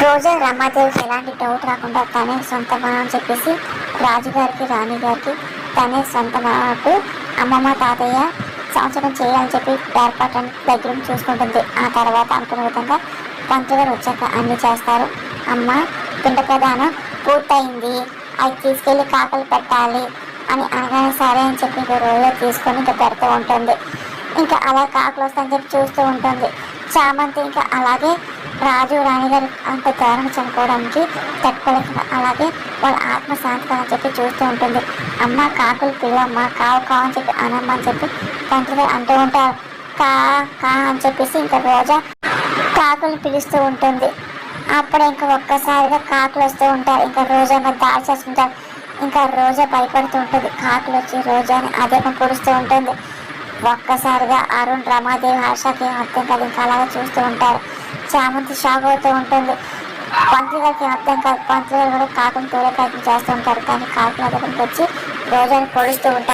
రోజా రమాదేవికి ఎలాంటి డౌట్ రాకుండా తనే సొంతమా అని చెప్పేసి రాజుగారికి రాణిగారికి తనే సొంతమాకు అమ్మమ్మ తాతయ్య సంవత్సరం చేయాలని చెప్పి ఏర్పాట్లను దగ్గర చూసుకుంటుంది. ఆ తర్వాత అనుకున్న విధంగా పంతులు గారు వచ్చాక అన్ని చేస్తారు. అమ్మ పిండ ప్రధానం పూర్తయింది, అది తీసుకెళ్ళి కాకలు పెట్టాలి అని అనగానే సరే అని చెప్పి రోజా తీసుకొని ఇంకా పెడుతూ ఉంటుంది. ఇంకా అలా కాకులు వస్తాయని చెప్పి చూస్తూ ఉంటుంది. చామంతి ఇంకా అలాగే రాజు రాణిగారు అంత దారుణ చనిపోవడానికి తట్టుకోలేక అలాగే వాళ్ళ ఆత్మశాంతి అని చెప్పి చూస్తూ ఉంటుంది. అమ్మ కాకులు పిల్లమ్మ కావు కావు అని చెప్పి అనమ్మ అని చెప్పి పంతులు అంటూ ఉంటారు. కా కా అని చెప్పేసి ఇంకా రోజా కాకులు పిలుస్తూ ఉంటుంది. అప్పుడు ఇంకా ఒక్కసారిగా కాకులు వస్తూ ఉంటారు. ఇంకా రోజా దాడి చేసుకుంటారు. ఇంకా రోజా భయపడుతూ ఉంటుంది. కాకులు వచ్చి రోజాని అదే పొడుస్తూ ఉంటుంది. ఒక్కసారిగా అరుణ్ రమాదేవి హర్షకి అర్థం కాదు. ఇంకా అలాగే చూస్తూ ఉంటారు. చామంతి షాక్ అవుతూ ఉంటుంది. పంతులు గారికి అర్థం కాదు. పంతులు గారు కూడా కాకుని తోడే ప్రయత్నం చేస్తూ ఉంటారు. కానీ కాకుల దగ్గరికి వచ్చి రోజాని పొడుస్తూ ఉంటారు.